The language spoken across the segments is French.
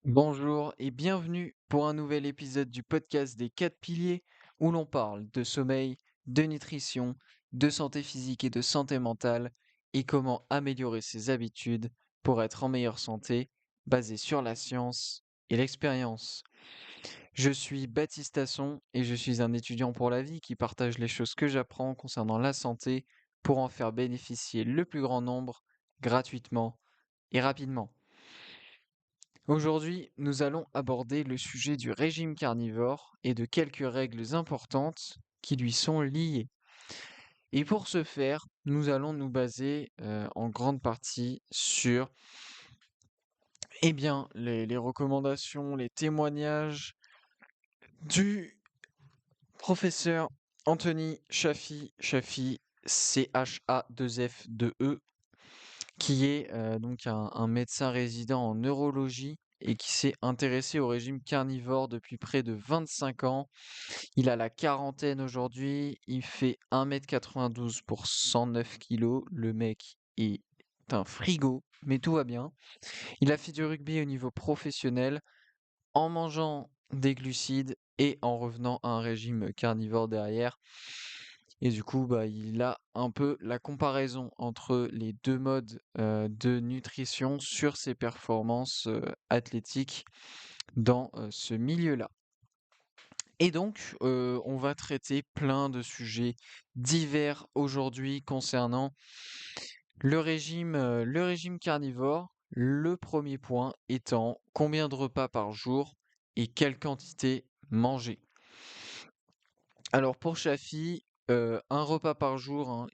Bonjour et bienvenue pour un nouvel épisode du podcast des 4 piliers où l'on parle de sommeil, de nutrition, de santé physique et de santé mentale et comment améliorer ses habitudes pour être en meilleure santé, basé sur la science et l'expérience. Je suis Baptiste Tasson et je suis un étudiant pour la vie qui partage les choses que j'apprends concernant la santé pour en faire bénéficier le plus grand nombre gratuitement et rapidement. Aujourd'hui, nous allons aborder le sujet du régime carnivore et de quelques règles importantes qui lui sont liées. Et pour ce faire, nous allons nous baser en grande partie sur les recommandations, les témoignages du professeur Anthony Chaffee, CHA2F2E, qui est donc un médecin résident en neurologie et qui s'est intéressé au régime carnivore depuis près de 25 ans. Il a la quarantaine aujourd'hui, il fait 1,92 m pour 109 kilos. Le mec est un frigo, mais tout va bien. Il a fait du rugby au niveau professionnel en mangeant des glucides et en revenant à un régime carnivore derrière. Et du coup, bah, il a un peu la comparaison entre les deux modes de nutrition sur ses performances athlétiques dans ce milieu-là. Et donc, on va traiter plein de sujets divers aujourd'hui concernant le régime carnivore. Le premier point étant combien de repas par jour et quelle quantité manger. Alors pour Chafi, un repas par jour, hein,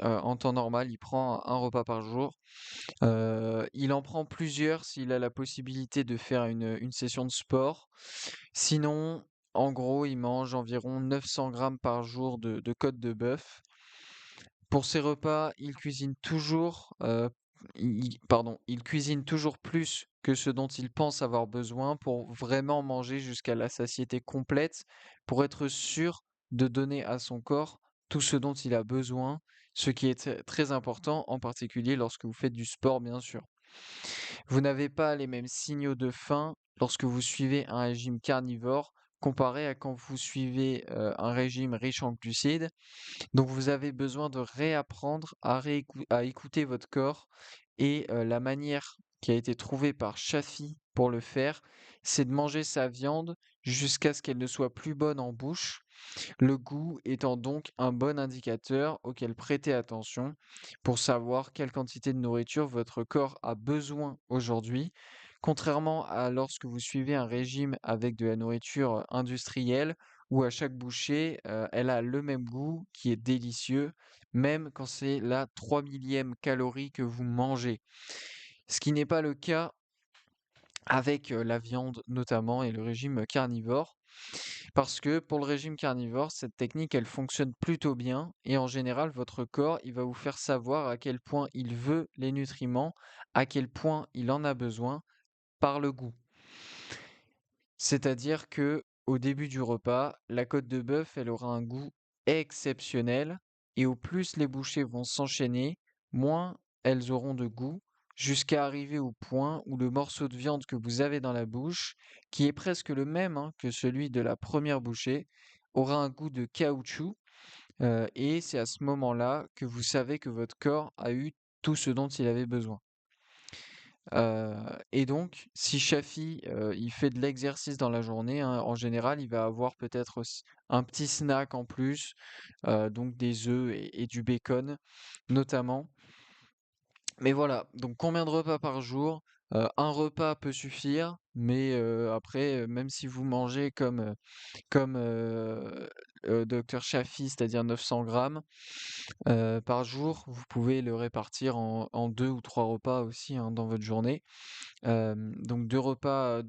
en temps normal, il prend un repas par jour. Il en prend plusieurs s'il a la possibilité de faire une session de sport. Sinon, en gros, il mange environ 900 grammes par jour de côte de bœuf. Pour ses repas, il cuisine toujours plus que ce dont il pense avoir besoin pour vraiment manger jusqu'à la satiété complète, pour être sûr de donner à son corps tout ce dont il a besoin, ce qui est très important, en particulier lorsque vous faites du sport, bien sûr. Vous n'avez pas les mêmes signaux de faim lorsque vous suivez un régime carnivore comparé à quand vous suivez un régime riche en glucides. Donc vous avez besoin de réapprendre à écouter votre corps et la manière qui a été trouvée par Chafi pour le faire, c'est de manger sa viande jusqu'à ce qu'elle ne soit plus bonne en bouche, le goût étant donc un bon indicateur auquel prêter attention pour savoir quelle quantité de nourriture votre corps a besoin aujourd'hui, contrairement à lorsque vous suivez un régime avec de la nourriture industrielle où à chaque bouchée, elle a le même goût qui est délicieux, même quand c'est la 3 millième calorie que vous mangez. Ce qui n'est pas le cas avec la viande notamment et le régime carnivore. Parce que pour le régime carnivore, cette technique, elle fonctionne plutôt bien et en général, votre corps, il va vous faire savoir à quel point il veut les nutriments, à quel point il en a besoin par le goût. C'est-à-dire que au début du repas, la côte de bœuf, elle aura un goût exceptionnel et au plus les bouchées vont s'enchaîner, moins elles auront de goût, jusqu'à arriver au point où le morceau de viande que vous avez dans la bouche, qui est presque le même hein, que celui de la première bouchée, aura un goût de caoutchouc et c'est à ce moment-là que vous savez que votre corps a eu tout ce dont il avait besoin. Et donc, si Chafi, il fait de l'exercice dans la journée, hein, en général, il va avoir peut-être un petit snack en plus, donc des œufs et du bacon notamment. Mais voilà, donc combien de repas par jour? Un repas peut suffire, mais après, même si vous mangez comme docteur Chafi, c'est-à-dire 900 grammes par jour, vous pouvez le répartir en 2 ou 3 repas aussi, hein, dans votre journée. Donc 2 repas,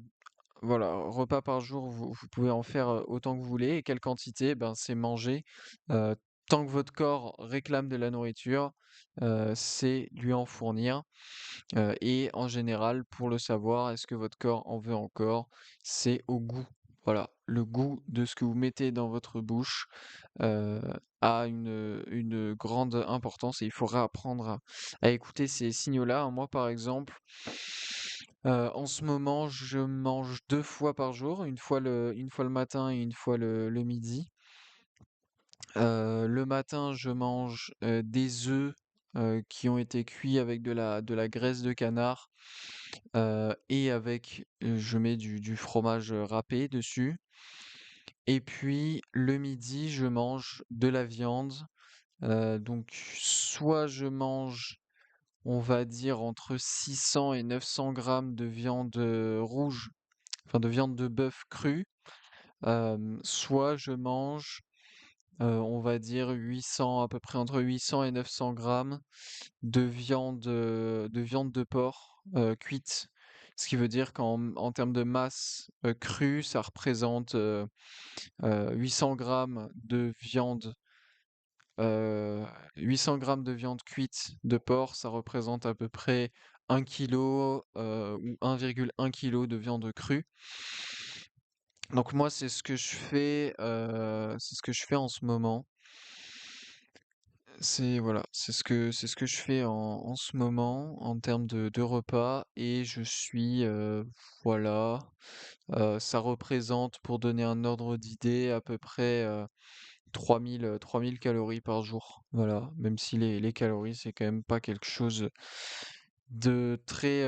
voilà, repas par jour, vous pouvez en faire, autant que vous voulez et quelle quantité? Ben, c'est manger, heu, tant que votre corps réclame de la nourriture, c'est lui en fournir, et en général, pour le savoir, est-ce que votre corps en veut encore? C'est au goût. Voilà, le goût de ce que vous mettez dans votre bouche, heu, a une grande importance et il faudra apprendre à écouter ces signaux-là, hein. Moi, par exemple En ce moment, je mange 2 fois par jour, une fois le matin et une fois le midi. Le matin, je mange, des œufs, qui ont été cuits avec de la graisse de canard, et avec, je mets du fromage, râpé dessus. Et puis le midi, je mange de la viande, donc soit je mange, on va dire entre 600 et 900 grammes de viande, rouge, enfin de viande de bœuf crue, soit je mange, on va dire 800, à peu près entre 800 et 900 grammes de viande de porc, cuite. Ce qui veut dire qu'en termes de masse, crue, ça représente, 800 grammes de viande, heu, 800 grammes de viande cuite de porc, ça représente à peu près 1 kilo, ou 1,1 kilo de viande crue. Donc moi, c'est ce que je fais en ce moment. Voilà, c'est ce que je fais en ce moment en termes de repas, et je suis, voilà, ça représente, pour donner un ordre d'idée, à peu près, 3 000 calories par jour. Voilà, même si les calories, c'est quand même pas quelque chose de très,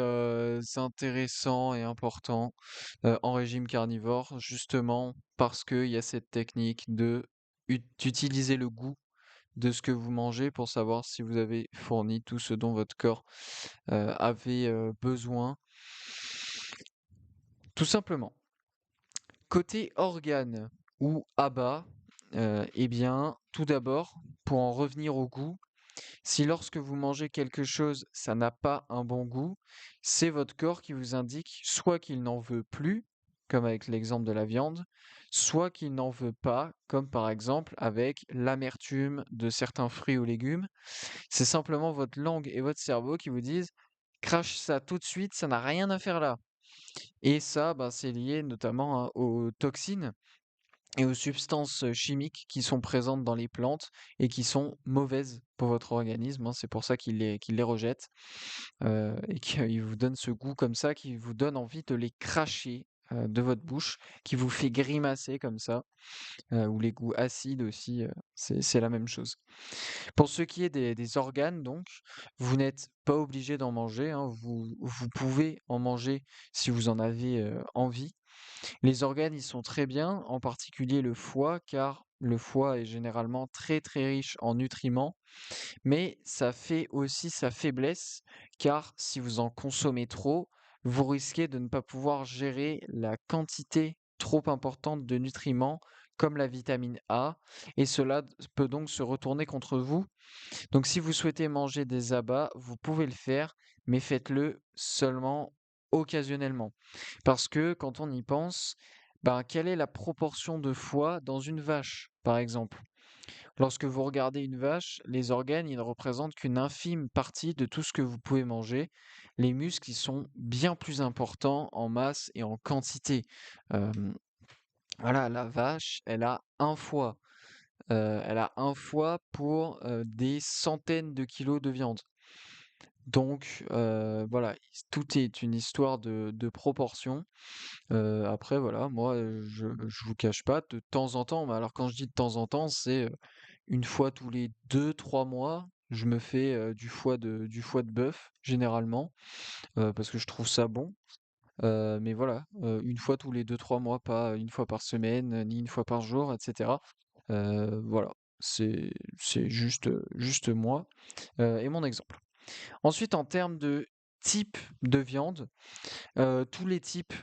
intéressant et important, en régime carnivore, justement parce qu'il y a cette technique d'utiliser le goût de ce que vous mangez pour savoir si vous avez fourni tout ce dont votre corps, avait, besoin, tout simplement. Côté organes ou abats, eh bien, tout d'abord, pour en revenir au goût, si lorsque vous mangez quelque chose, ça n'a pas un bon goût, c'est votre corps qui vous indique soit qu'il n'en veut plus, comme avec l'exemple de la viande, soit qu'il n'en veut pas, comme par exemple avec l'amertume de certains fruits ou légumes. C'est simplement votre langue et votre cerveau qui vous disent: «Crache ça tout de suite, ça n'a rien à faire là». Et ça, ben, c'est lié notamment, hein, aux toxines et aux substances, chimiques qui sont présentes dans les plantes et qui sont mauvaises pour votre organisme, hein. C'est pour ça qu'il les rejette, et qu'il vous donne ce goût comme ça, qui vous donne envie de les cracher, de votre bouche, qui vous fait grimacer comme ça, ou les goûts acides aussi, c'est la même chose. Pour ce qui est des organes donc, vous n'êtes pas obligé d'en manger, hein, vous pouvez en manger si vous en avez, envie. Les organes, ils sont très bien, en particulier le foie, car le foie est généralement très, très riche en nutriments, mais ça fait aussi sa faiblesse, car si vous en consommez trop, vous risquez de ne pas pouvoir gérer la quantité trop importante de nutriments comme la vitamine A, et cela peut donc se retourner contre vous. Donc si vous souhaitez manger des abats, vous pouvez le faire, mais faites-le seulement occasionnellement. Parce que quand on y pense, ben, quelle est la proportion de foie dans une vache, par exemple? Lorsque vous regardez une vache, les organes, ils ne représentent qu'une infime partie de tout ce que vous pouvez manger. Les muscles, ils sont bien plus importants en masse et en quantité. Euh, voilà, la vache, elle a un foie pour des centaines de kilos de viande. Donc voilà, tout est une histoire de proportion. Après voilà, moi, je vous cache pas, de temps en temps, mais alors quand je dis de temps en temps, c'est, une fois tous les 2 3 mois, je me fais, du foie de bœuf généralement, parce que je trouve ça bon. Mais voilà, une fois tous les 2 3 mois, pas une fois par semaine, ni une fois par jour, et cetera. Voilà, c'est juste moi, et mon exemple. Ensuite, en termes de type de viande, tous les types,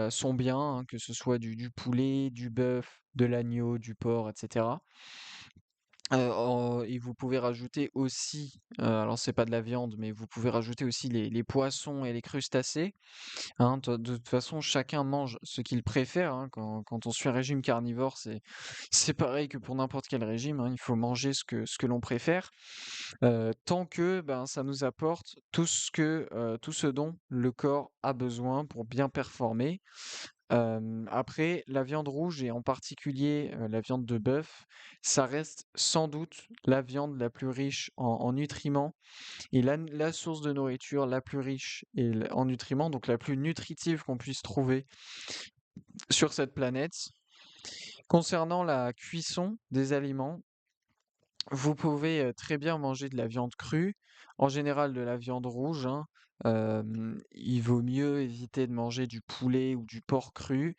sont bien, hein, que ce soit du poulet, du bœuf, de l'agneau, du porc, et cetera. Et vous pouvez rajouter aussi, alors c'est pas de la viande, mais vous pouvez rajouter aussi les poissons et les crustacés, hein. De toute façon, chacun mange ce qu'il préfère, hein. Quand on suit un régime carnivore, c'est pareil que pour n'importe quel régime, hein. Il faut manger ce que l'on préfère, tant que, ben, ça nous apporte tout ce dont le corps a besoin pour bien performer. Après, la viande rouge et en particulier la viande de bœuf, ça reste sans doute la viande la plus riche en nutriments et la source de nourriture la plus riche en nutriments, donc la plus nutritive qu'on puisse trouver sur cette planète. Concernant la cuisson des aliments, vous pouvez très bien manger de la viande crue, en général de la viande rouge, hein. Il vaut mieux éviter de manger du poulet ou du porc cru,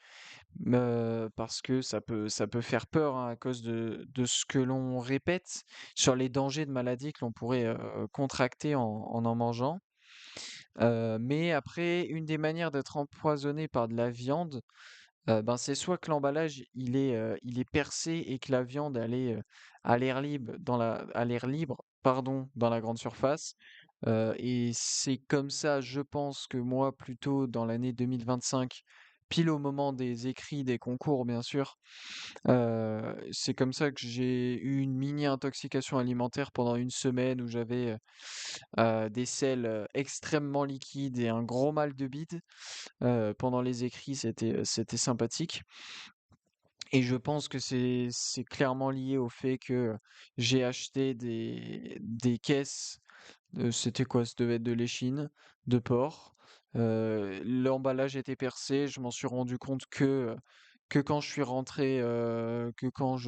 parce que ça peut faire peur, hein, à cause de ce que l'on répète sur les dangers de maladies que l'on pourrait contracter en mangeant. Mais après, une des manières d'être empoisonné par de la viande, ben, c'est soit que l'emballage il est percé et que la viande elle est, à l'air libre, pardon, dans la grande surface, et c'est comme ça, je pense que moi, plutôt dans l'année 2025, pile au moment des écrits des concours bien sûr, c'est comme ça que j'ai eu une mini intoxication alimentaire pendant une semaine où j'avais, des selles, extrêmement liquides et un gros mal de bide. Pendant les écrits, c'était sympathique et je pense que c'est clairement lié au fait que j'ai acheté des caisses, c'était quoi? Ça devait être de l'échine, de porc. L'emballage était percé, je m'en suis rendu compte que quand je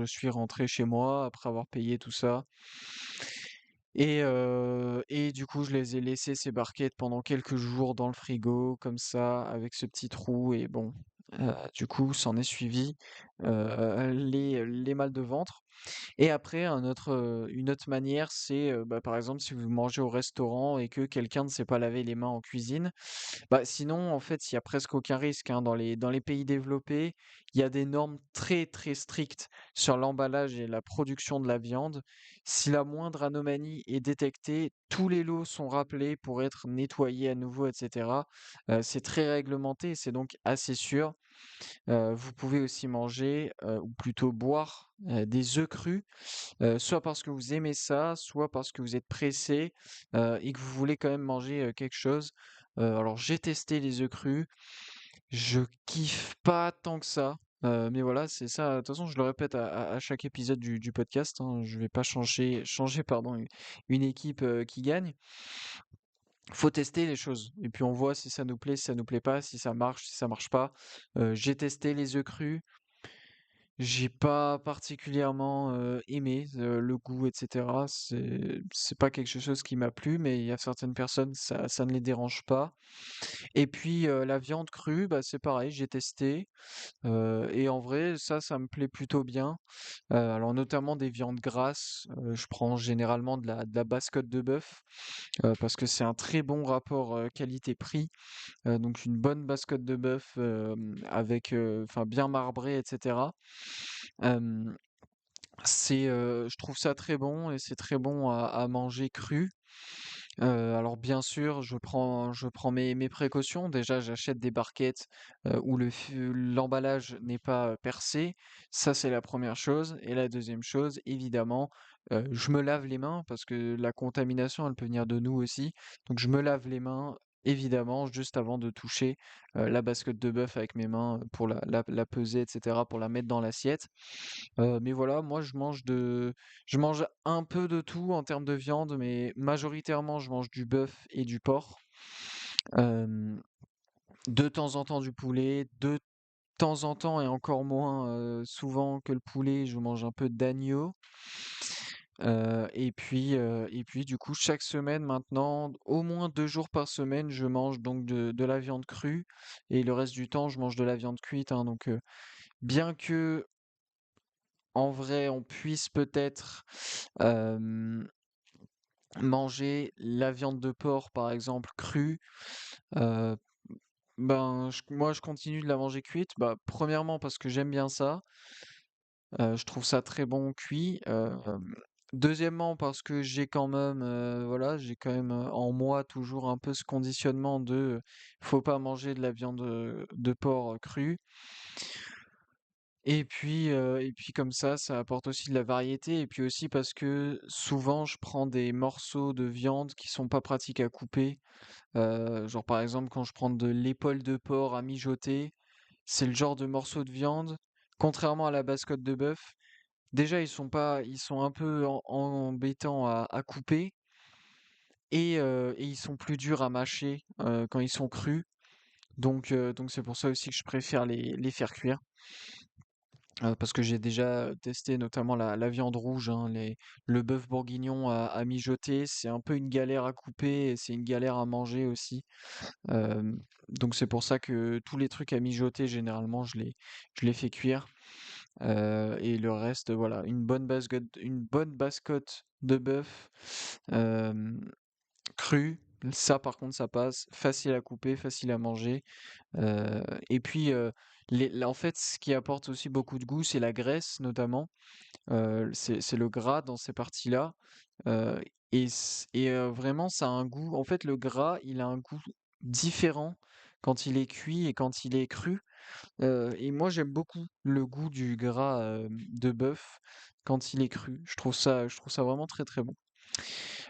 suis rentré chez moi après avoir payé tout ça et du coup, je les ai laissés ces barquettes pendant quelques jours dans le frigo comme ça avec ce petit trou et bon, du coup, s'en est suivi, les mal de ventre. Et après une autre manière, c'est, bah, par exemple, si vous mangez au restaurant et que quelqu'un ne sait pas laver les mains en cuisine, bah, sinon, en fait, il y a presque aucun risque, hein. Dans les pays développés, il y a des normes très, très strictes sur l'emballage et la production de la viande. Si la moindre anomalie est détectée, tous les lots sont rappelés pour être nettoyés à nouveau et cetera. C'est très réglementé et c'est donc assez sûr. Vous pouvez aussi manger, ou plutôt boire, des œufs crus, soit parce que vous aimez ça, soit parce que vous êtes pressé, et que vous voulez quand même manger, quelque chose. Alors j'ai testé les œufs crus, je kiffe pas tant que ça, mais voilà, c'est ça. De toute façon, je le répète à chaque épisode du podcast, hein, je vais pas changer pardon, une équipe, qui gagne. Faut tester les choses et puis on voit si ça nous plaît, si ça nous plaît pas, si ça marche, si ça marche pas. J'ai testé les œufs crus. J'ai pas particulièrement, aimé, le goût et cetera. C'est pas quelque chose qui m'a plu, mais il y a certaines personnes, ça ne les dérange pas. Et puis, la viande crue, bah, c'est pareil, j'ai testé, et en vrai, ça me plaît plutôt bien. Alors notamment des viandes grasses, je prends généralement de la basse côte de bœuf, parce que c'est un très bon rapport, qualité-prix. Donc une bonne basse côte de bœuf, avec, enfin bien marbrée et cetera. Hem, je trouve ça très bon et c'est très bon à manger cru. Alors bien sûr, je prends mes précautions. Déjà, j'achète des barquettes, où l'emballage n'est pas, percé. Ça, c'est la première chose et la deuxième chose, évidemment, je me lave les mains parce que la contamination, elle peut venir de nous aussi. Donc je me lave les mains, évidemment, juste avant de toucher, la bascotte de bœuf avec mes mains, pour la peser et cetera, pour la mettre dans l'assiette. Mais voilà, moi je mange un peu de tout en termes de viande, mais majoritairement je mange du bœuf et du porc. Hem, de temps en temps du poulet, de temps en temps et encore moins, souvent que le poulet, je mange un peu d'agneau. Et puis du coup chaque semaine maintenant, au moins 2 jours par semaine, je mange donc de la viande crue et le reste du temps je mange de la viande cuite, hein, donc bien que en vrai, on puisse peut-être manger la viande de porc, par exemple, crue. euh, Ben, moi, je continue de la manger cuite. Bah, premièrement, parce que j'aime bien ça. Je trouve ça très bon cuit. Deuxièmement, parce que voilà, j'ai quand même en moi toujours un peu ce conditionnement faut pas manger de la viande de porc crue. Et puis comme ça apporte aussi de la variété et puis aussi parce que souvent je prends des morceaux de viande qui sont pas pratiques à couper. Genre par exemple quand je prends de l'épaule de porc à mijoter, c'est le genre de morceaux de viande, contrairement à la basse côte de bœuf. Déjà, ils sont un peu embêtants à couper et ils sont plus durs à mâcher quand ils sont crus. Donc c'est pour ça aussi que je préfère les faire cuire. Parce que j'ai déjà testé notamment la viande rouge, hein, le bœuf bourguignon à mijoter, c'est un peu une galère à couper et c'est une galère à manger aussi. Euh, donc c'est pour ça que tous les trucs à mijoter, généralement, je les fais cuire. Et le reste, voilà, une bonne basse-côte de bœuf euh, crue. Ça, par contre, ça passe. Facile à couper, facile à manger. Et puis, en fait, ce qui apporte aussi beaucoup de goût, c'est la graisse, notamment. C'est le gras dans ces parties-là. Euh, Vraiment, ça a un goût. En fait, le gras, il a un goût différent quand il est cuit et quand il est cru. Et moi, j'aime beaucoup le goût du gras de bœuf quand il est cru. Je trouve ça vraiment très très bon.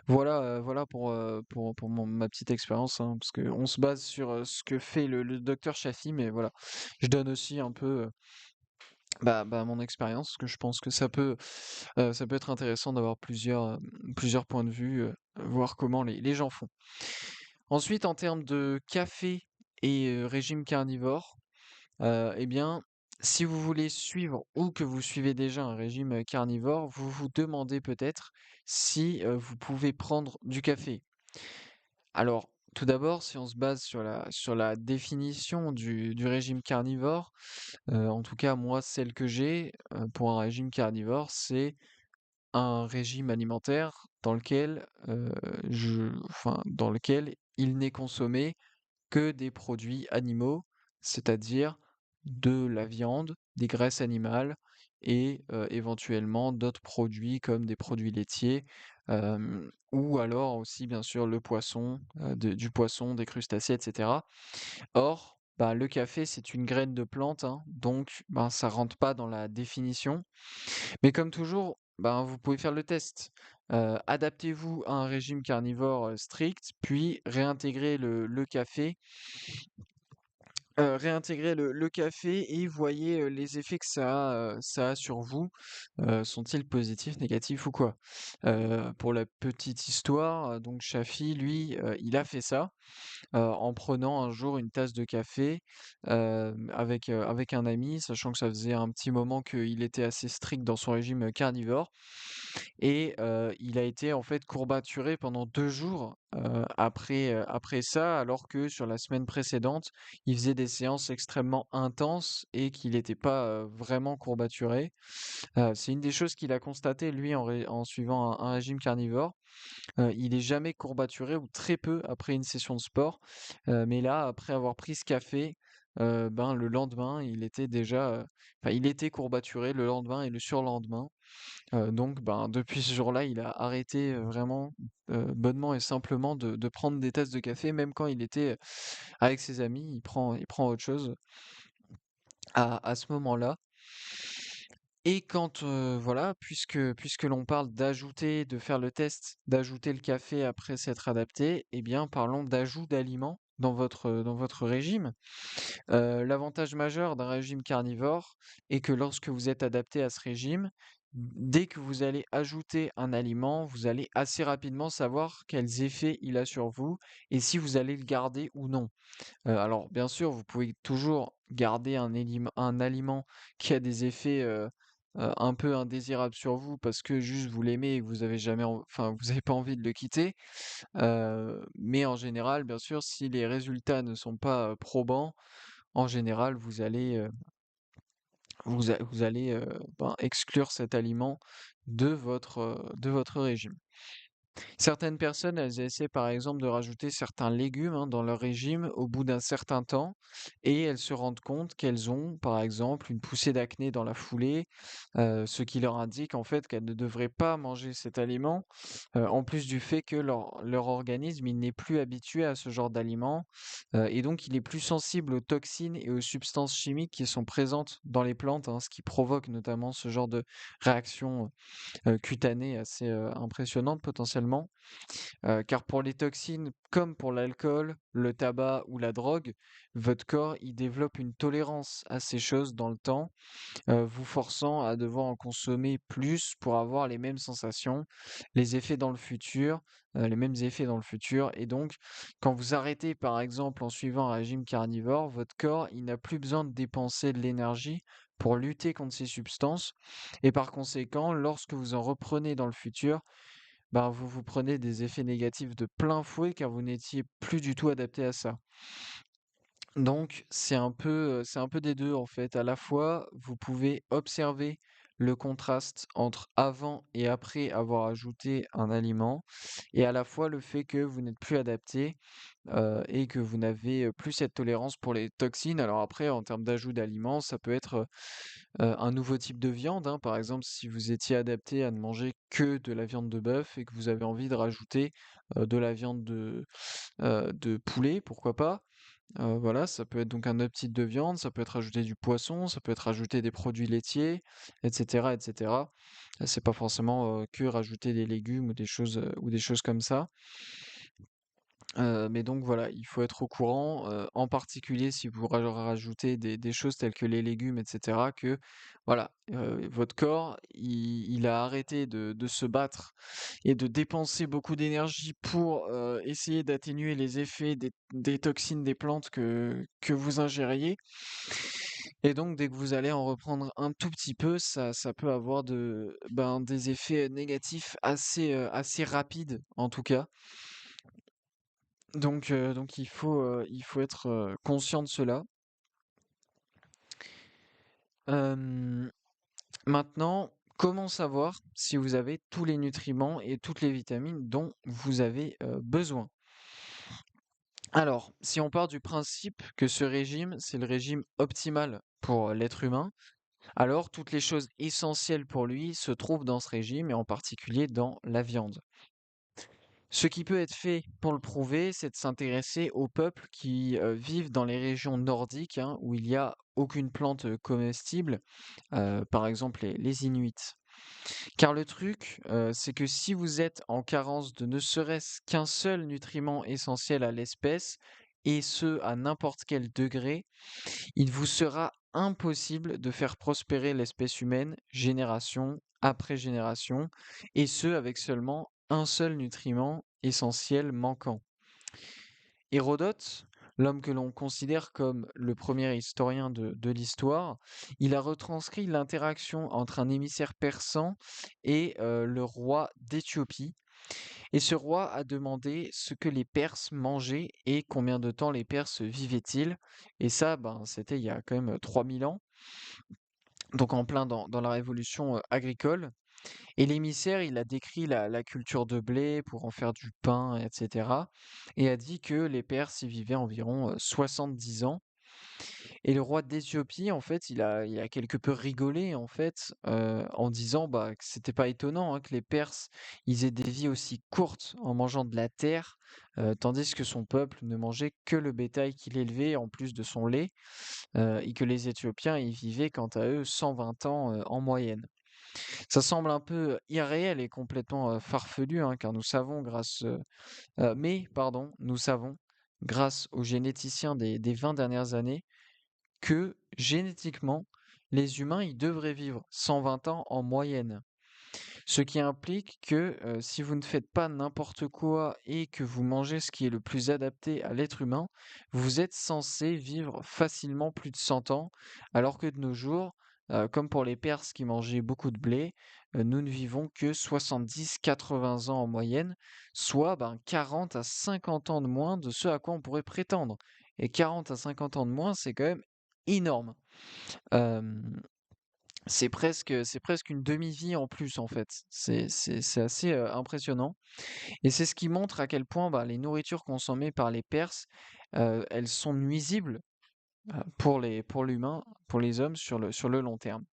Voilà, voilà pour ma petite expérience, hein, parce qu'on se base sur ce que fait le docteur Chaffee, mais voilà, je donne aussi un peu mon expérience, parce que je pense que ça peut être intéressant d'avoir plusieurs points de vue, voir comment les gens font. Ensuite, en termes de café et régime carnivore, eh bien, si vous voulez suivre ou que vous suivez déjà un régime carnivore, vous vous demandez peut-être si vous pouvez prendre du café. Alors, tout d'abord, si on se base sur la définition du régime carnivore, en tout cas moi celle que j'ai pour un régime carnivore, c'est un régime alimentaire dans lequel dans lequel il n'est consommé que des produits animaux, c'est-à-dire de la viande, des graisses animales et éventuellement d'autres produits comme des produits laitiers, ou alors aussi bien sûr le poisson, du poisson, des crustacés, etc. Or, bah, le café, c'est une graine de plante, hein, donc ben, ça rentre pas dans la définition. Mais comme toujours, ben, vous pouvez faire le test. Adaptez-vous à un régime carnivore strict, puis réintégrer le café et voyez les effets que ça a sur vous. Sont-ils positifs, négatifs ou quoi? Pour la petite histoire, donc Shafi, lui, il a fait ça en prenant un jour une tasse de café avec un ami, sachant que ça faisait un petit moment qu'il était assez strict dans son régime carnivore. Et il a été en fait courbaturé pendant 2 jours après ça, alors que sur la semaine précédente, il faisait des séances extrêmement intenses et qu'il n'était pas vraiment courbaturé. C'est une des choses qu'il a constaté lui en suivant un régime carnivore. Il est jamais courbaturé ou très peu après une session de sport. Mais là, après avoir pris ce café, ben, le lendemain, il était courbaturé le lendemain et le surlendemain. Donc, ben, depuis ce jour-là, il a arrêté vraiment bonnement et simplement de prendre des tasses de café, même quand il était avec ses amis, il prend autre chose à ce moment-là. Et quand, voilà, puisque l'on parle d'ajouter, de faire le test, d'ajouter le café après s'être adapté, eh bien, parlons d'ajout d'aliments dans votre régime. L'avantage majeur d'un régime carnivore est que lorsque vous êtes adapté à ce régime, dès que vous allez ajouter un aliment, vous allez assez rapidement savoir quels effets il a sur vous et si vous allez le garder ou non. Alors bien sûr, vous pouvez toujours garder un aliment qui a des effets, un peu indésirables sur vous parce que juste vous l'aimez et que vous avez jamais vous avez pas envie de le quitter. Mais en général, bien sûr, si les résultats ne sont pas, probants, en général, vous allez, ben, exclure cet aliment de votre régime. Certaines personnes, elles essaient par exemple de rajouter certains légumes hein, dans leur régime au bout d'un certain temps et elles se rendent compte qu'elles ont par exemple une poussée d'acné dans la foulée, ce qui leur indique en fait qu'elles ne devraient pas manger cet aliment, en plus du fait que leur organisme il n'est plus habitué à ce genre d'aliment et donc il est plus sensible aux toxines et aux substances chimiques qui sont présentes dans les plantes, hein, ce qui provoque notamment ce genre de réaction cutanée assez impressionnante potentiellement. naturellement. Car pour les toxines, comme pour l'alcool, le tabac ou la drogue, votre corps, il développe une tolérance à ces choses dans le temps, vous forçant à devoir en consommer plus pour avoir les mêmes sensations, les effets dans le futur, les mêmes effets dans le futur. Et donc, quand vous arrêtez, par exemple, en suivant un régime carnivore, votre corps, il n'a plus besoin de dépenser de l'énergie pour lutter contre ces substances. Et par conséquent, lorsque vous en reprenez dans le futur, ben, vous vous prenez des effets négatifs de plein fouet car vous n'étiez plus du tout adapté à ça. Donc, c'est un peu des deux en fait. À la fois, vous pouvez observer le contraste entre avant et après avoir ajouté un aliment, et à la fois le fait que vous n'êtes plus adapté et que vous n'avez plus cette tolérance pour les toxines. Alors après, en termes d'ajout d'aliments, ça peut être un nouveau type de viande, hein. Par exemple, si vous étiez adapté à ne manger que de la viande de bœuf et que vous avez envie de rajouter de la viande de poulet, pourquoi pas? Voilà, ça peut être donc un autre type de viande, ça peut être rajouter du poisson, ça peut être rajouter des produits laitiers, etc., etc. C'est pas forcément que rajouter des légumes ou des choses comme ça. Mais donc voilà, il faut être au courant, en particulier si vous rajoutez des choses telles que les légumes et cetera, que voilà, votre corps, il a arrêté de se battre et de dépenser beaucoup d'énergie pour, essayer d'atténuer les effets des toxines des plantes que vous ingériez, et donc dès que vous allez en reprendre un tout petit peu, ça peut avoir des effets négatifs assez rapides, en tout cas. Donc il faut être conscient de cela. Hem, Maintenant, comment savoir si vous avez tous les nutriments et toutes les vitamines dont vous avez besoin? Alors, si on part du principe que ce régime, c'est le régime optimal pour l'être humain, alors toutes les choses essentielles pour lui se trouvent dans ce régime et en particulier dans la viande. Ce qui peut être fait pour le prouver, c'est de s'intéresser aux peuples qui vivent dans les régions nordiques, hein, où il n'y a aucune plante comestible, par exemple les Inuits. Car le truc, c'est que si vous êtes en carence de ne serait-ce qu'un seul nutriment essentiel à l'espèce, et ce à n'importe quel degré, il vous sera impossible de faire prospérer l'espèce humaine génération après génération, et ce avec seulement un seul nutriment essentiel manquant. Hérodote, l'homme que l'on considère comme le premier historien de l'histoire, il a retranscrit l'interaction entre un émissaire persan et le roi d'Éthiopie. Et ce roi a demandé ce que les Perses mangeaient et combien de temps les Perses vivaient-ils. Et ça, ben, c'était il y a quand même 3000 ans, donc en plein dans la révolution agricole. Et l'émissaire, il a décrit la culture de blé pour en faire du pain, etc. Et a dit que les Perses y vivaient environ 70 ans. Et le roi d'Éthiopie, en fait, il a quelque peu rigolé, en fait, en disant bah, que c'était pas étonnant, hein, que les Perses, ils aient des vies aussi courtes en mangeant de la terre, tandis que son peuple ne mangeait que le bétail qu'il élevait en plus de son lait, et que les Éthiopiens y vivaient quant à eux 120 ans en moyenne. Ça semble un peu irréel et complètement farfelu, hein, car nous savons, grâce aux généticiens des 20 dernières années, que génétiquement, les humains, ils devraient vivre 120 ans en moyenne. Ce qui implique que si vous ne faites pas n'importe quoi et que vous mangez ce qui est le plus adapté à l'être humain, vous êtes censé vivre facilement plus de 100 ans, alors que de nos jours, comme pour les Perses qui mangeaient beaucoup de blé, nous ne vivons que 70-80 ans en moyenne, soit 40 à 50 ans de moins de ce à quoi on pourrait prétendre. Et 40 à 50 ans de moins, c'est quand même énorme. Hem, c'est presque une demi-vie en plus en fait. C'est assez impressionnant. Et c'est ce qui montre à quel point bah, les nourritures consommées par les Perses, elles sont nuisibles pour l'humain, pour les hommes sur le long terme.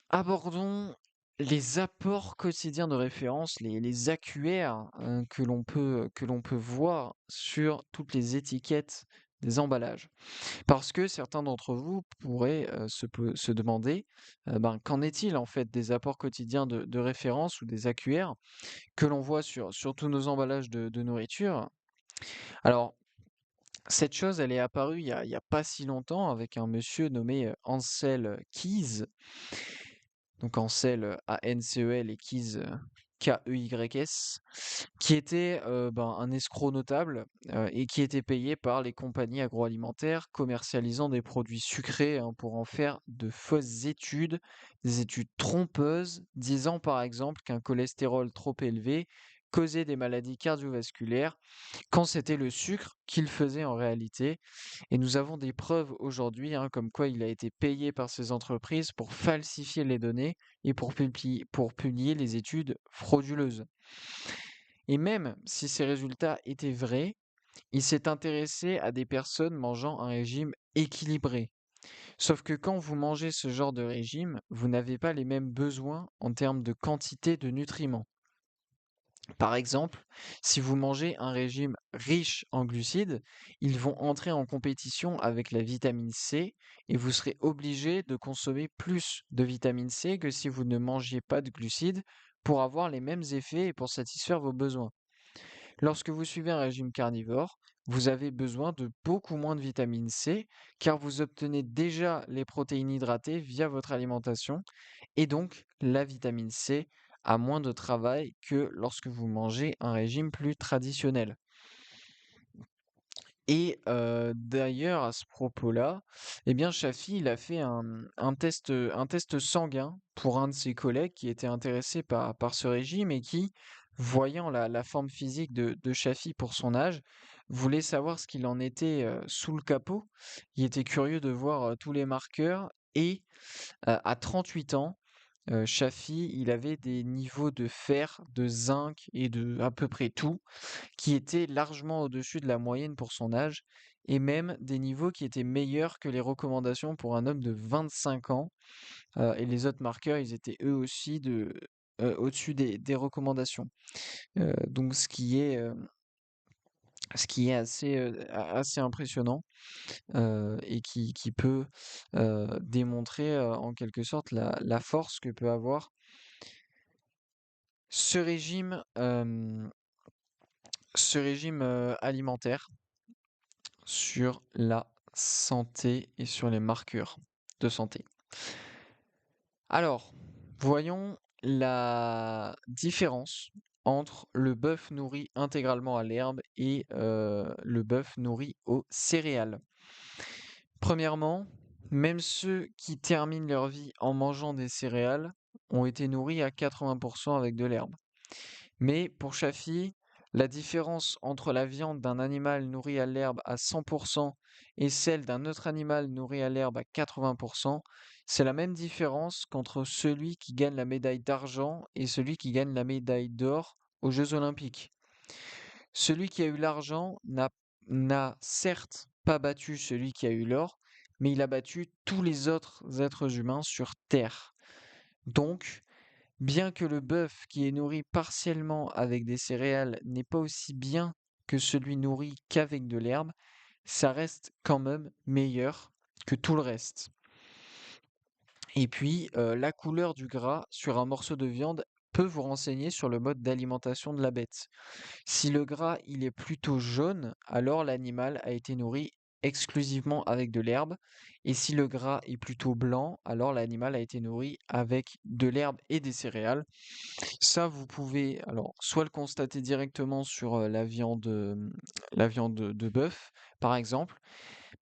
Abordons les apports quotidiens de référence, les AQR que l'on peut voir sur toutes les étiquettes des emballages. Parce que certains d'entre vous pourraient se demander, ben, qu'en est-il en fait des apports quotidiens de référence ou des AQR que l'on voit sur tous nos emballages de nourriture? Alors, cette chose, elle est apparue il y a pas si longtemps avec un monsieur nommé Ansel Keys. Donc Ansel, Ancel et Keys, Keys, qui était ben, un escroc notable et qui était payé par les compagnies agroalimentaires commercialisant des produits sucrés hein, pour en faire de fausses études, des études trompeuses, disant par exemple qu'un cholestérol trop élevé causait des maladies cardiovasculaires quand c'était le sucre qu'il faisait en réalité. Et nous avons des preuves aujourd'hui, hein, comme quoi il a été payé par ces entreprises pour falsifier les données et pour publier les études frauduleuses. Et même si ces résultats étaient vrais, il s'est intéressé à des personnes mangeant un régime équilibré. Sauf que quand vous mangez ce genre de régime, vous n'avez pas les mêmes besoins en termes de quantité de nutriments. Par exemple, si vous mangez un régime riche en glucides, ils vont entrer en compétition avec la vitamine C et vous serez obligé de consommer plus de vitamine C que si vous ne mangiez pas de glucides pour avoir les mêmes effets et pour satisfaire vos besoins. Lorsque vous suivez un régime carnivore, vous avez besoin de beaucoup moins de vitamine C car vous obtenez déjà les protéines hydratées via votre alimentation et donc la vitamine C a moins de travail que lorsque vous mangez un régime plus traditionnel. Et d'ailleurs, à ce propos-là, eh bien, Shafi, il a fait un test sanguin pour un de ses collègues qui était intéressé par ce régime et qui, voyant la forme physique de Shafi pour son âge, voulait savoir ce qu'il en était sous le capot. Il était curieux de voir tous les marqueurs et à 38 ans, Shafi, il avait des niveaux de fer, de zinc et de à peu près tout qui étaient largement au-dessus de la moyenne pour son âge, et même des niveaux qui étaient meilleurs que les recommandations pour un homme de 25 ans. Et les autres marqueurs, ils étaient eux aussi au-dessus des recommandations. Donc ce qui est assez impressionnant et qui peut démontrer en quelque sorte la force que peut avoir ce régime, alimentaire sur la santé et sur les marqueurs de santé. Alors, voyons la différence entre le bœuf nourri intégralement à l'herbe et le bœuf nourri aux céréales. Premièrement, même ceux qui terminent leur vie en mangeant des céréales ont été nourris à 80% avec de l'herbe. Mais pour Shafi, la différence entre la viande d'un animal nourri à l'herbe à 100% et celle d'un autre animal nourri à l'herbe à 80%, c'est la même différence qu'entre celui qui gagne la médaille d'argent et celui qui gagne la médaille d'or aux Jeux Olympiques. Celui qui a eu l'argent n'a certes pas battu celui qui a eu l'or, mais il a battu tous les autres êtres humains sur Terre. Donc, bien que le bœuf qui est nourri partiellement avec des céréales n'est pas aussi bien que celui nourri qu'avec de l'herbe, ça reste quand même meilleur que tout le reste. Et puis, la couleur du gras sur un morceau de viande peut vous renseigner sur le mode d'alimentation de la bête. Si le gras il est plutôt jaune, alors l'animal a été nourri exclusivement avec de l'herbe. Et si le gras est plutôt blanc, alors l'animal a été nourri avec de l'herbe et des céréales. Ça, vous pouvez alors soit le constater directement sur la viande de bœuf, par exemple,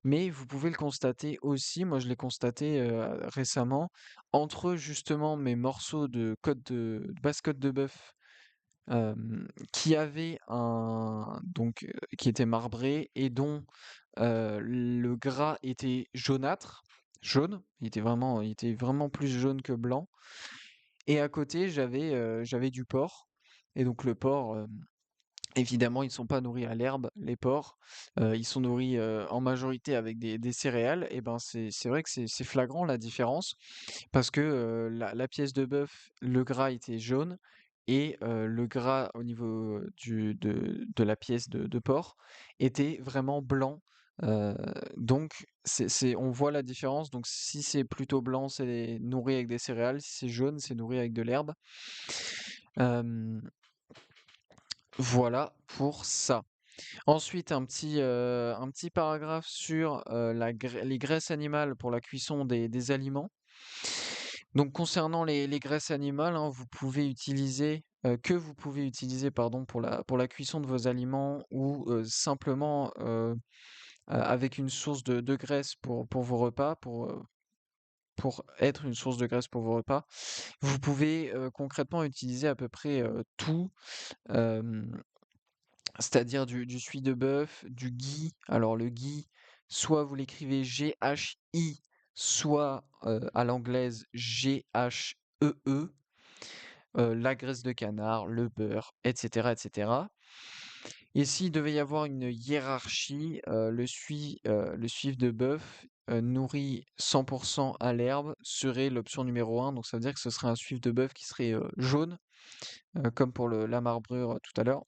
mais vous pouvez le constater aussi, moi je l'ai constaté récemment, entre justement mes morceaux de basse côte de bœuf qui avait qui était marbré et dont le gras était jaunâtre, jaune, il était vraiment plus jaune que blanc. Et à côté, j'avais du porc. Et donc le porc, évidemment, ils ne sont pas nourris à l'herbe, les porcs. Ils sont nourris en majorité avec des céréales. Et ben c'est vrai que c'est flagrant la différence. Parce que la pièce de bœuf, le gras était jaune. Et le gras au niveau de la pièce de porc était vraiment blanc Heu, donc on voit la différence. Donc si c'est plutôt blanc, c'est nourri avec des céréales, si c'est jaune, c'est nourri avec de l'herbe. Hem, voilà pour ça. Ensuite, un petit paragraphe sur, les graisses animales pour la cuisson des aliments. Donc concernant les graisses animales, hein, vous pouvez utiliser pardon pour la cuisson de vos aliments ou, simplement, avec une source de graisse pour vos repas, pour être une source de graisse pour vos repas. Vous pouvez, concrètement utiliser à peu près, tout, hem, c'est-à-dire du suie de bœuf, du ghee. Alors le ghee, soit vous l'écrivez G-H-I, soit, à l'anglaise G-H-E-E, la graisse de canard, le beurre, et cetera, et cetera. Et s'il devait y avoir une hiérarchie, le suif de bœuf, nourri 100% à l'herbe serait l'option numéro un. Donc ça veut dire que ce serait un suif de bœuf qui serait, jaune, comme pour la marbrure, tout à l'heure.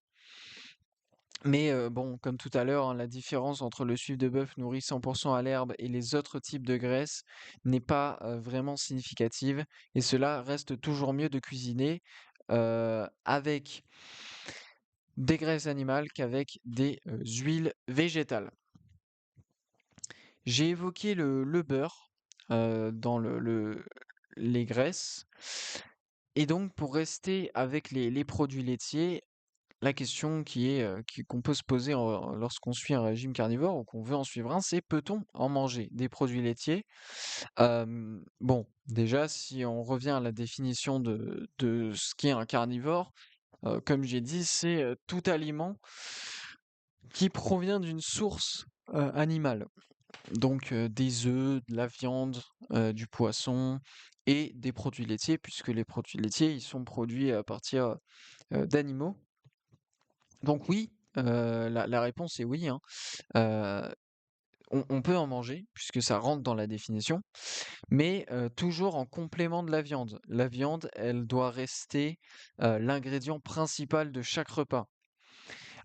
Mais bon, comme tout à l'heure, hein, la différence entre le suif de bœuf nourri 100% à l'herbe et les autres types de graisses n'est pas, vraiment significative, et cela reste toujours mieux de cuisiner, avec des graisses animales qu'avec des, huiles végétales. J'ai évoqué le beurre, dans les graisses, et donc pour rester avec les produits laitiers, la question qu'on peut se poser lorsqu'on suit un régime carnivore ou qu'on veut en suivre un, c'est: peut-on en manger des produits laitiers? Bon, déjà, si on revient à la définition de ce qu'est un carnivore, comme j'ai dit, c'est, tout aliment qui provient d'une source, animale. Donc, des œufs, de la viande, du poisson et des produits laitiers, puisque les produits laitiers, ils sont produits à partir, d'animaux. Donc oui, la réponse est oui, hein. Heu, on peut en manger puisque ça rentre dans la définition, mais toujours en complément de la viande. La viande, elle doit rester, l'ingrédient principal de chaque repas.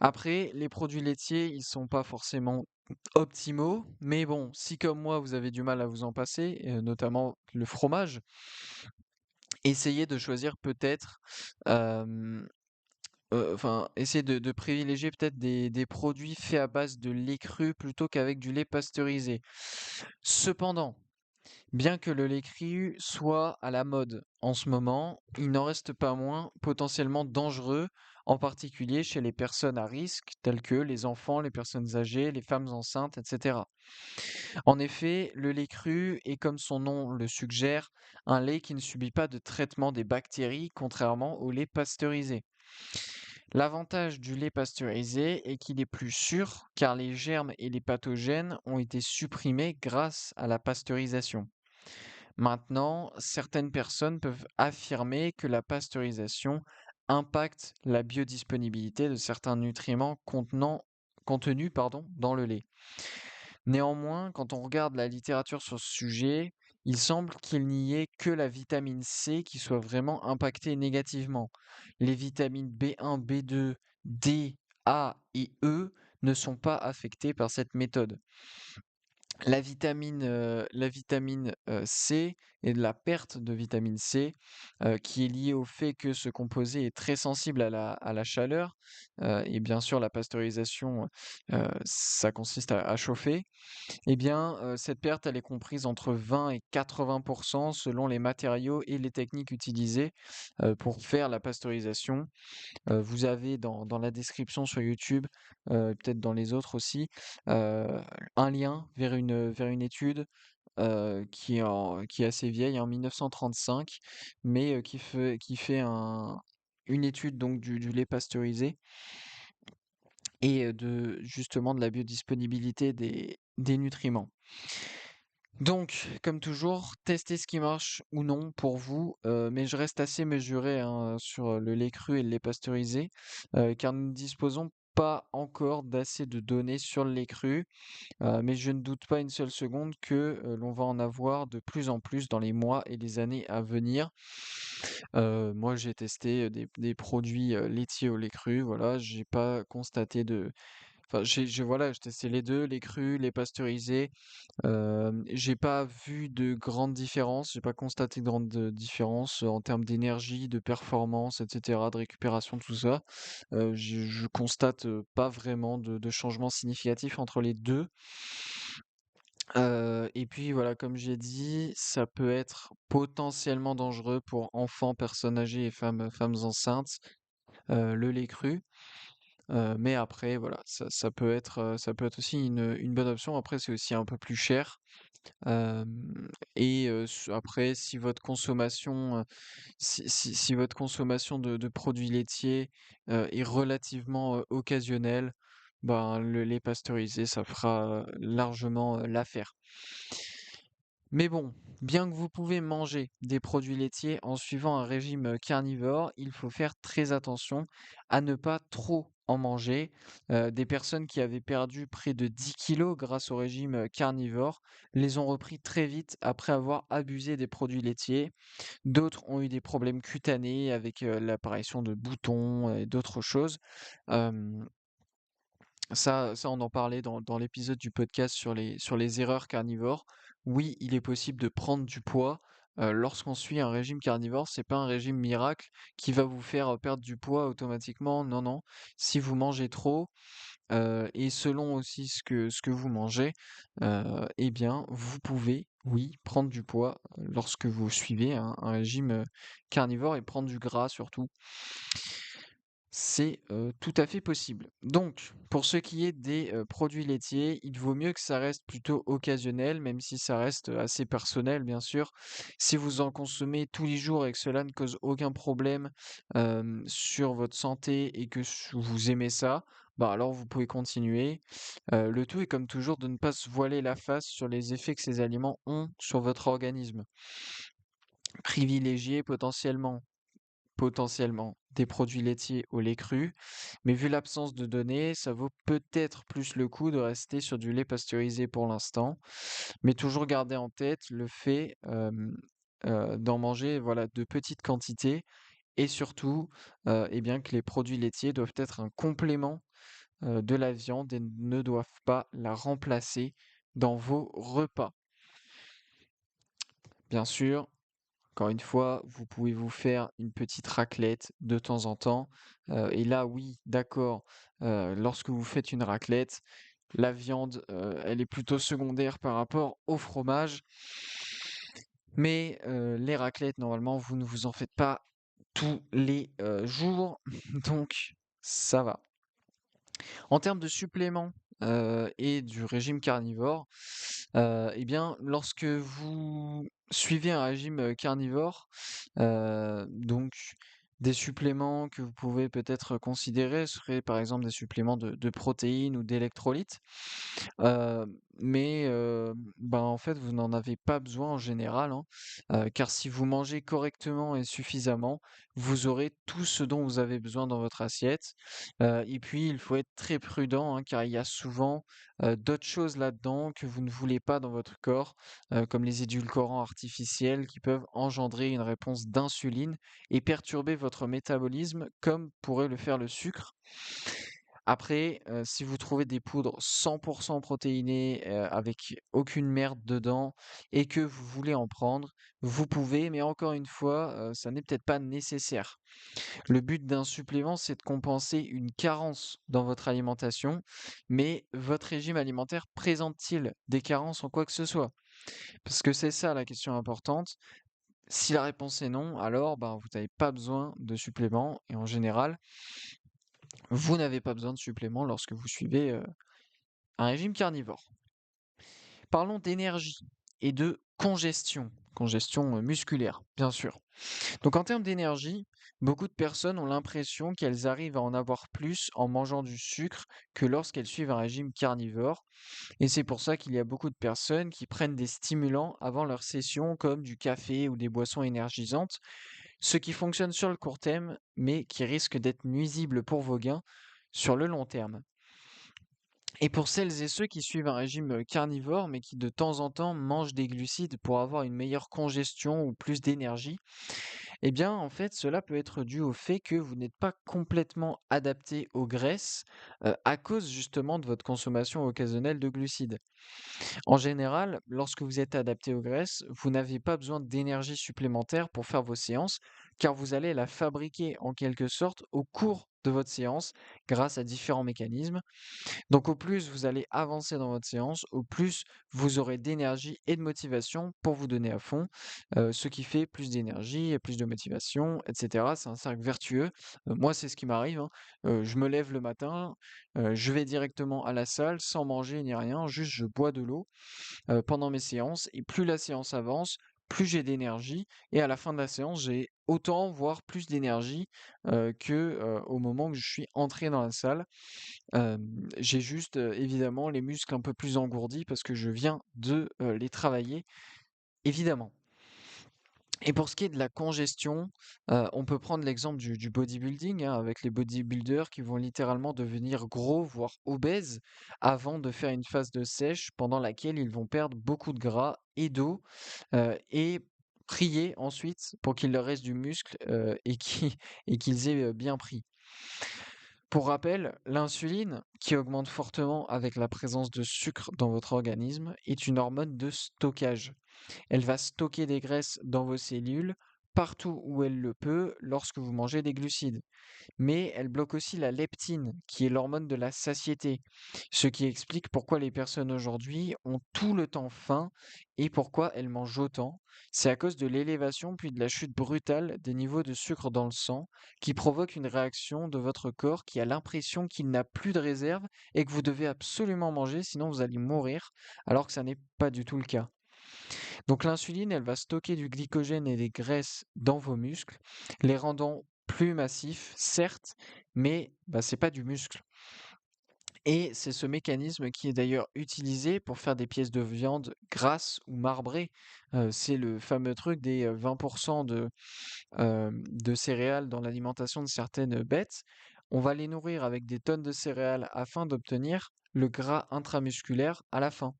Après, les produits laitiers, ils sont pas forcément optimaux, mais bon, si comme moi vous avez du mal à vous en passer, notamment le fromage, essayez de choisir peut-être, hem, enfin, essayez de privilégier peut-être des produits faits à base de lait cru plutôt qu'avec du lait pasteurisé. Cependant, bien que le lait cru soit à la mode en ce moment, il n'en reste pas moins potentiellement dangereux, en particulier chez les personnes à risque, telles que les enfants, les personnes âgées, les femmes enceintes, etc. En effet, le lait cru est, comme son nom le suggère, un lait qui ne subit pas de traitement des bactéries, contrairement au lait pasteurisé. L'avantage du lait pasteurisé est qu'il est plus sûr, car les germes et les pathogènes ont été supprimés grâce à la pasteurisation. Maintenant, certaines personnes peuvent affirmer que la pasteurisation impacte la biodisponibilité de certains nutriments contenus dans le lait. Néanmoins, quand on regarde la littérature sur ce sujet, il semble qu'il n'y ait que la vitamine C qui soit vraiment impactée négativement. Les vitamines B1, B2, D, A et E ne sont pas affectées par cette méthode. La vitamine, C et de la perte de vitamine C, qui est liée au fait que ce composé est très sensible à la chaleur, et bien sûr la pasteurisation, ça consiste à chauffer. Eh bien, cette perte, elle est comprise entre 20 et 80 selon les matériaux et les techniques utilisées, pour faire la pasteurisation. Vous avez dans la description sur YouTube, peut-être dans les autres aussi, heu, un lien vers une étude, qui est assez vieille, en 1935, mais qui fait une étude donc du lait pasteurisé et justement de la biodisponibilité des nutriments. Donc, comme toujours, testez ce qui marche ou non pour vous, mais je reste assez mesuré, hein, sur le lait cru et le lait pasteurisé, car nous ne disposons pas encore d'assez de données sur le lait cru, mais je ne doute pas une seule seconde que l'on va en avoir de plus en plus dans les mois et les années à venir. Moi, j'ai testé des produits laitiers au lait cru, voilà, j'ai pas constaté Enfin, j'ai testé les 2, les crus, les pasteurisés. J'ai pas vu de grande différence, j'ai pas constaté de grande, différence, en termes d'énergie, de performance et cetera, de récupération, tout ça. Je constate, pas vraiment de changement significatif entre les 2. Et puis voilà, comme j'ai dit, ça peut être potentiellement dangereux pour enfants, personnes âgées et femmes enceintes, le lait cru. Mais après voilà, ça peut être aussi une bonne option. Après, c'est aussi un peu plus cher. Et après, si votre consommation de produits laitiers, est relativement, occasionnelle, ben, le lait pasteurisé, ça fera, largement, l'affaire. Mais bon, bien que vous pouvez manger des produits laitiers en suivant un régime carnivore, il faut faire très attention à ne pas trop en manger. Des personnes qui avaient perdu près de 10 kilos grâce au régime carnivore les ont repris très vite après avoir abusé des produits laitiers. D'autres ont eu des problèmes cutanés avec l'apparition de boutons et d'autres choses. Euh, on en parlait dans l'épisode du podcast sur les erreurs carnivores. Oui, il est possible de prendre du poids lorsqu'on suit un régime carnivore. C'est pas un régime miracle qui va vous faire perdre du poids automatiquement. Non, non. Si vous mangez trop, et selon aussi ce que vous mangez, eh bien, vous pouvez, oui, prendre du poids lorsque vous suivez un régime carnivore et prendre du gras surtout. C'est, tout à fait possible. Donc, pour ce qui est des, produits laitiers, il vaut mieux que ça reste plutôt occasionnel, même si ça reste, assez personnel, bien sûr. Si vous en consommez tous les jours et que cela ne cause aucun problème, sur votre santé et que vous aimez ça, bah, alors vous pouvez continuer. Le tout est comme toujours de ne pas se voiler la face sur les effets que ces aliments ont sur votre organisme. Privilégiez potentiellement des produits laitiers au lait cru, mais vu l'absence de données, ça vaut peut-être plus le coup de rester sur du lait pasteurisé pour l'instant, mais toujours garder en tête le fait d'en manger voilà, de petites quantités et surtout eh bien, que les produits laitiers doivent être un complément de la viande et ne doivent pas la remplacer dans vos repas. Bien sûr, encore une fois, vous pouvez vous faire une petite raclette de temps en temps. Et là, oui, d'accord, lorsque vous faites une raclette, la viande, elle est plutôt secondaire par rapport au fromage. Mais les raclettes, normalement, vous ne vous en faites pas tous les jours, donc ça va. En termes de suppléments et du régime carnivore, eh bien, lorsque vous suivez un régime carnivore, donc des suppléments que vous pouvez peut-être considérer seraient par exemple des suppléments de protéines ou d'électrolytes. Heu, mais ben, en fait, vous n'en avez pas besoin en général, hein, car si vous mangez correctement et suffisamment, vous aurez tout ce dont vous avez besoin dans votre assiette. Et puis il faut être très prudent, hein, car il y a souvent, d'autres choses là-dedans que vous ne voulez pas dans votre corps, comme les édulcorants artificiels qui peuvent engendrer une réponse d'insuline et perturber votre métabolisme comme pourrait le faire le sucre. Après, si vous trouvez des poudres 100 protéinées, avec aucune merde dedans et que vous voulez en prendre, vous pouvez, mais encore une fois, ça n'est peut-être pas nécessaire. Le but d'un supplément, c'est de compenser une carence dans votre alimentation, mais votre régime alimentaire présente-t-il des carences en quoi que ce soit? Parce que c'est ça la question importante. Si la réponse est non, alors, ben, vous n'avez pas besoin de suppléments et en général, vous n'avez pas besoin de suppléments lorsque vous suivez, un régime carnivore. Parlons d'énergie et de congestion. Congestion musculaire, bien sûr. Donc en termes d'énergie, beaucoup de personnes ont l'impression qu'elles arrivent à en avoir plus en mangeant du sucre que lorsqu'elles suivent un régime carnivore. Et c'est pour ça qu'il y a beaucoup de personnes qui prennent des stimulants avant leur session, comme du café ou des boissons énergisantes, ce qui fonctionne sur le court terme, mais qui risque d'être nuisible pour vos gains sur le long terme. Et pour celles et ceux qui suivent un régime carnivore, mais qui de temps en temps mangent des glucides pour avoir une meilleure congestion ou plus d'énergie, Eh bien, en fait, cela peut être dû au fait que vous n'êtes pas complètement adapté aux graisses à cause justement de votre consommation occasionnelle de glucides. En général, lorsque vous êtes adapté aux graisses, vous n'avez pas besoin d'énergie supplémentaire pour faire vos séances, car vous allez la fabriquer en quelque sorte au cours de votre séance grâce à différents mécanismes. Donc au plus vous allez avancer dans votre séance, au plus vous aurez d'énergie et de motivation pour vous donner à fond, ce qui fait plus d'énergie et plus de motivation, et cetera. C'est un cercle vertueux. Moi, c'est ce qui m'arrive, hein. Je me lève le matin, je vais directement à la salle sans manger ni rien, juste je bois de l'eau, pendant mes séances et plus la séance avance, plus j'ai d'énergie et à la fin de la séance, j'ai autant, voire plus d'énergie, au moment où je suis entré dans la salle. J'ai juste, évidemment les muscles un peu plus engourdis parce que je viens de, les travailler, évidemment. Et pour ce qui est de la congestion, on peut prendre l'exemple du bodybuilding, hein, avec les bodybuilders qui vont littéralement devenir gros, voire obèses, avant de faire une phase de sèche pendant laquelle ils vont perdre beaucoup de gras et d'eau, et prier ensuite pour qu'il leur reste du muscle, et qu'ils aient, bien pris. Pour rappel, l'insuline, qui augmente fortement avec la présence de sucre dans votre organisme, est une hormone de stockage. Elle va stocker des graisses dans vos cellules partout où elle le peut lorsque vous mangez des glucides. Mais elle bloque aussi la leptine, qui est l'hormone de la satiété, ce qui explique pourquoi les personnes aujourd'hui ont tout le temps faim et pourquoi elles mangent autant. C'est à cause de l'élévation puis de la chute brutale des niveaux de sucre dans le sang qui provoque une réaction de votre corps qui a l'impression qu'il n'a plus de réserve et que vous devez absolument manger sinon vous allez mourir, alors que ça n'est pas du tout le cas. Donc l'insuline, elle va stocker du glycogène et des graisses dans vos muscles, les rendant plus massifs, certes, mais c'est pas du muscle. Et c'est ce mécanisme qui est d'ailleurs utilisé pour faire des pièces de viande grasses ou marbrées. C'est le fameux truc des 20% de céréales dans l'alimentation de certaines bêtes. On va les nourrir avec des tonnes de céréales afin d'obtenir le gras intramusculaire à la fin.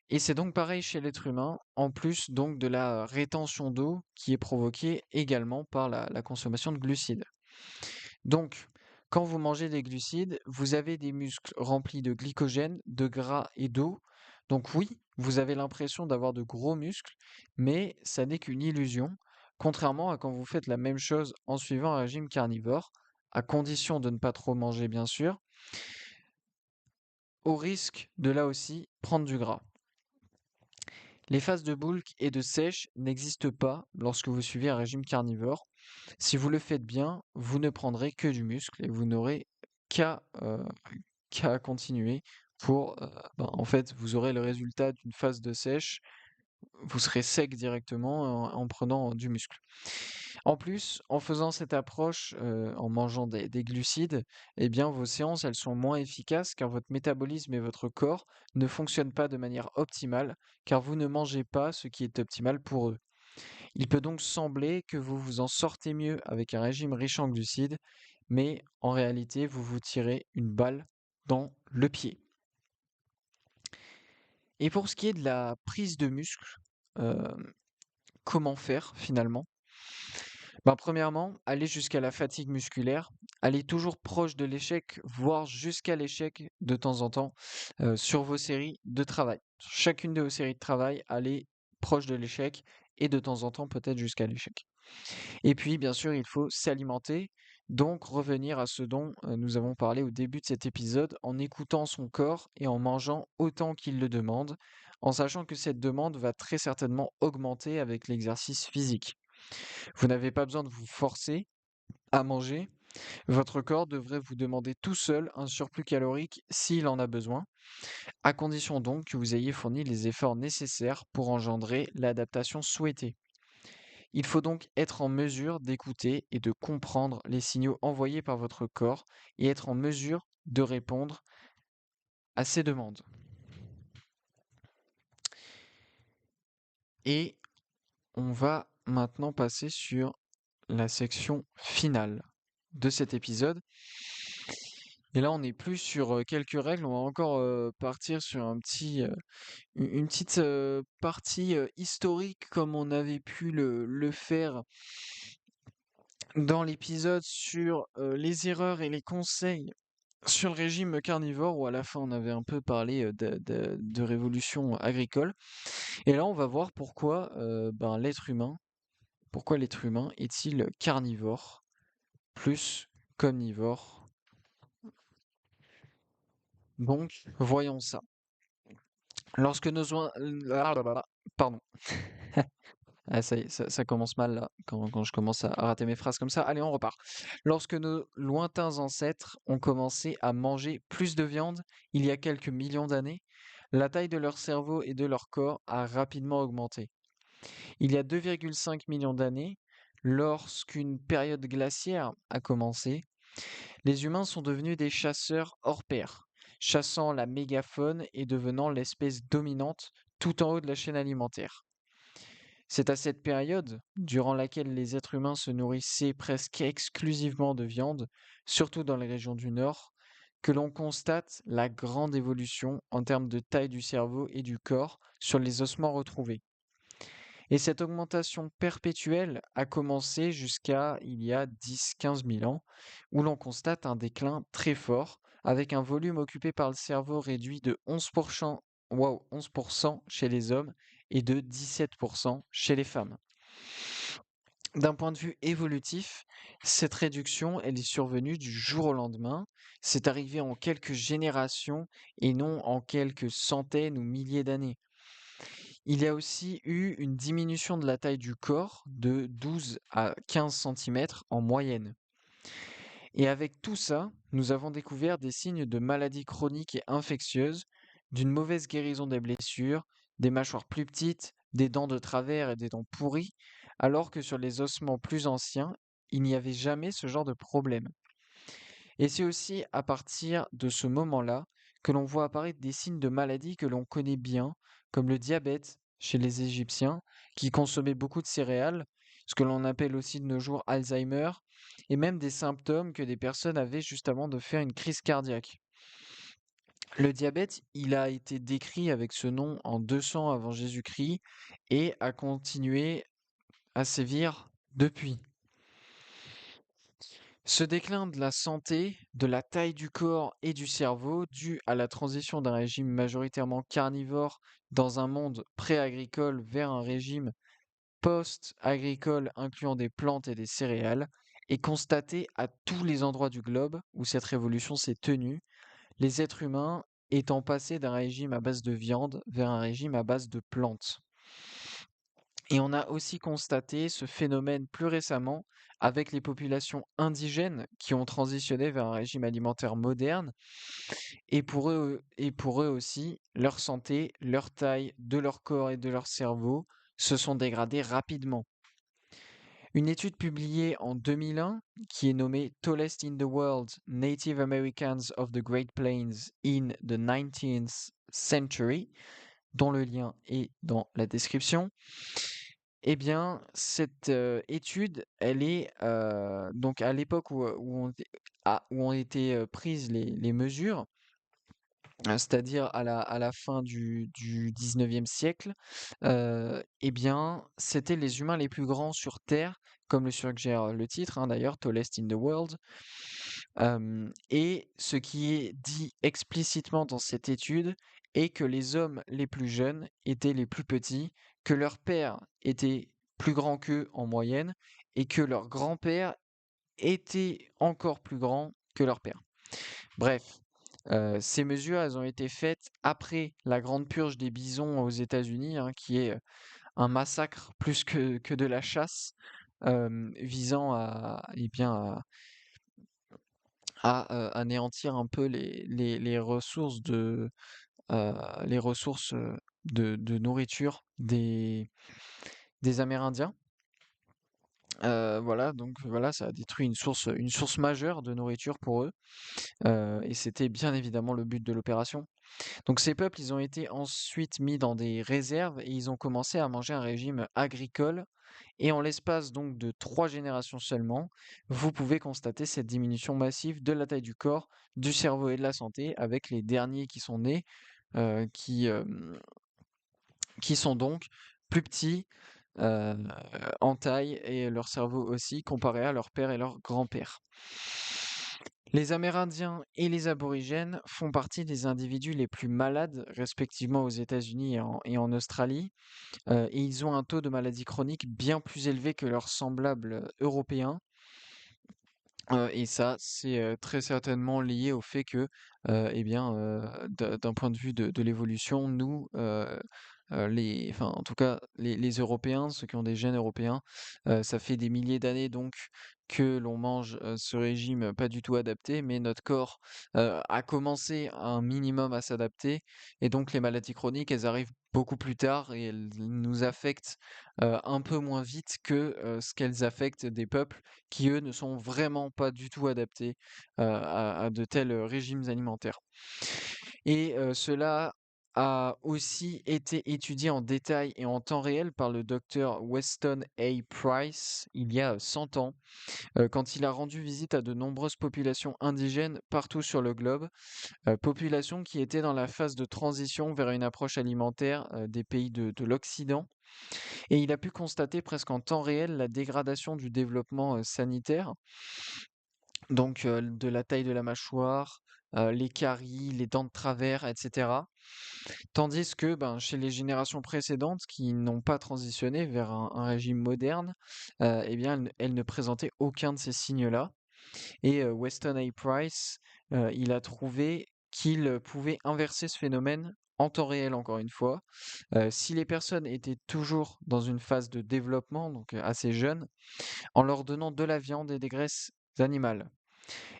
Et c'est donc pareil chez l'être humain, en plus donc de la rétention d'eau qui est provoquée également par la consommation de glucides. Donc, quand vous mangez des glucides, vous avez des muscles remplis de glycogène, de gras et d'eau. Donc oui, vous avez l'impression d'avoir de gros muscles, mais ça n'est qu'une illusion, contrairement à quand vous faites la même chose en suivant un régime carnivore, à condition de ne pas trop manger bien sûr, au risque de là aussi prendre du gras. Les phases de bulk et de sèche n'existent pas lorsque vous suivez un régime carnivore. Si vous le faites bien, vous ne prendrez que du muscle et vous n'aurez qu'à qu'à continuer pour, en fait, vous aurez le résultat d'une phase de sèche, vous serez sec directement en prenant du muscle. En plus, en faisant cette approche, en mangeant des glucides, eh bien, vos séances, elles sont moins efficaces car votre métabolisme et votre corps ne fonctionnent pas de manière optimale, car vous ne mangez pas ce qui est optimal pour eux. Il peut donc sembler que vous vous en sortez mieux avec un régime riche en glucides, mais en réalité, vous vous tirez une balle dans le pied. Et pour ce qui est de la prise de muscle, comment faire finalement? Premièrement, aller jusqu'à la fatigue musculaire, aller toujours proche de l'échec, voire jusqu'à l'échec de temps en temps, sur vos séries de travail. Chacune de vos séries de travail, allez proche de l'échec et de temps en temps peut-être jusqu'à l'échec. Et puis, bien sûr, il faut s'alimenter, donc revenir à ce dont nous avons parlé au début de cet épisode, en écoutant son corps et en mangeant autant qu'il le demande, en sachant que cette demande va très certainement augmenter avec l'exercice physique. Vous n'avez pas besoin de vous forcer à manger, votre corps devrait vous demander tout seul un surplus calorique s'il en a besoin, à condition donc que vous ayez fourni les efforts nécessaires pour engendrer l'adaptation souhaitée. Il faut donc être en mesure d'écouter et de comprendre les signaux envoyés par votre corps et être en mesure de répondre à ces demandes. Et on va maintenant passer sur la section finale de cet épisode. Et là, on n'est plus sur quelques règles, on va encore partir sur une petite partie historique comme on avait pu le faire dans l'épisode sur les erreurs et les conseils sur le régime carnivore, où à la fin on avait un peu parlé de révolution agricole. Et là, on va voir pourquoi l'être humain est-il carnivore plus qu'omnivore. Donc, voyons ça. Lorsque nos oins... Pardon. Ah, ça y est, ça commence mal là, quand je commence à rater mes phrases comme ça. Allez, on repart. Lorsque nos lointains ancêtres ont commencé à manger plus de viande il y a quelques millions d'années, la taille de leur cerveau et de leur corps a rapidement augmenté. Il y a 2,5 millions d'années, lorsqu'une période glaciaire a commencé, les humains sont devenus des chasseurs hors pair, chassant la mégafaune et devenant l'espèce dominante tout en haut de la chaîne alimentaire. C'est à cette période, durant laquelle les êtres humains se nourrissaient presque exclusivement de viande, surtout dans les régions du Nord, que l'on constate la grande évolution en termes de taille du cerveau et du corps sur les ossements retrouvés. Et cette augmentation perpétuelle a commencé jusqu'à il y a 10-15 000 ans, où l'on constate un déclin très fort, avec un volume occupé par le cerveau réduit de 11%, 11% chez les hommes et de 17% chez les femmes. D'un point de vue évolutif, cette réduction, elle est survenue du jour au lendemain. C'est arrivé en quelques générations et non en quelques centaines ou milliers d'années. Il y a aussi eu une diminution de la taille du corps de 12 à 15 centimètres en moyenne. Et avec tout ça, nous avons découvert des signes de maladies chroniques et infectieuses, d'une mauvaise guérison des blessures, des mâchoires plus petites, des dents de travers et des dents pourries, alors que sur les ossements plus anciens, il n'y avait jamais ce genre de problème. Et c'est aussi à partir de ce moment-là que l'on voit apparaître des signes de maladies que l'on connaît bien, comme le diabète chez les Égyptiens, qui consommaient beaucoup de céréales, ce que l'on appelle aussi de nos jours Alzheimer, et même des symptômes que des personnes avaient juste avant de faire une crise cardiaque. Le diabète, il a été décrit avec ce nom en 200 avant Jésus-Christ et a continué à sévir depuis. Ce déclin de la santé, de la taille du corps et du cerveau, dû à la transition d'un régime majoritairement carnivore dans un monde pré-agricole vers un régime post-agricole incluant des plantes et des céréales, est constaté à tous les endroits du globe où cette révolution s'est tenue, les êtres humains étant passés d'un régime à base de viande vers un régime à base de plantes. Et on a aussi constaté ce phénomène plus récemment avec les populations indigènes qui ont transitionné vers un régime alimentaire moderne. Et pour eux aussi, leur santé, leur taille de leur corps et de leur cerveau se sont dégradés rapidement. Une étude publiée en 2001, qui est nommée Tallest in the World, Native Americans of the Great Plains in the 19th Century, dont le lien est dans la description. Eh bien, cette étude, elle est donc à l'époque où ont été prises les mesures, c'est-à-dire à la fin du 19e siècle, eh bien, c'était les humains les plus grands sur Terre, comme le suggère le titre, hein, d'ailleurs, Tallest in the World. Et ce qui est dit explicitement dans cette étude est que les hommes les plus jeunes étaient les plus petits, que leur père était plus grand qu'eux en moyenne, et que leur grand-père était encore plus grand que leur père. Bref, ces mesures, elles ont été faites après la grande purge des bisons aux États-Unis, hein, qui est un massacre plus que de la chasse, visant eh bien, à anéantir un peu les ressources euh, de nourriture des Amérindiens. Voilà, donc voilà, ça a détruit une source majeure de nourriture pour eux, et c'était bien évidemment le but de l'opération. Donc ces peuples, ils ont été ensuite mis dans des réserves et ils ont commencé à manger un régime agricole. Et en l'espace donc de 3 générations seulement, vous pouvez constater cette diminution massive de la taille du corps, du cerveau et de la santé, avec les derniers qui sont nés, euh, qui, euh, qui sont donc plus petits euh, en taille et leur cerveau aussi, comparé à leur père et leur grand-père. Les Amérindiens et les Aborigènes font partie des individus les plus malades, respectivement aux États-Unis et en Australie, et ils ont un taux de maladie chronique bien plus élevé que leurs semblables européens. Et ça, c'est très certainement lié au fait que, eh bien, d'un point de vue de l'évolution, nous, enfin, en tout cas, les Européens, ceux qui ont des gènes européens, ça fait des milliers d'années donc que l'on mange ce régime pas du tout adapté, mais notre corps a commencé un minimum à s'adapter, et donc les maladies chroniques, elles arrivent beaucoup plus tard et elles nous affectent un peu moins vite que ce qu'elles affectent des peuples qui, eux, ne sont vraiment pas du tout adaptés à de tels régimes alimentaires. Et cela a aussi été étudié en détail et en temps réel par le docteur Weston A. Price il y a 100 ans, quand il a rendu visite à de nombreuses populations indigènes partout sur le globe, populations qui étaient dans la phase de transition vers une approche alimentaire des pays de l'Occident. Et il a pu constater presque en temps réel la dégradation du développement sanitaire, donc de la taille de la mâchoire, les caries, les dents de travers, etc. Tandis que ben, chez les générations précédentes qui n'ont pas transitionné vers un régime moderne, eh bien, elles ne présentaient aucun de ces signes-là. Et Weston A. Price, il a trouvé qu'il pouvait inverser ce phénomène en temps réel, encore une fois, si les personnes étaient toujours dans une phase de développement, donc assez jeunes, en leur donnant de la viande et des graisses animales.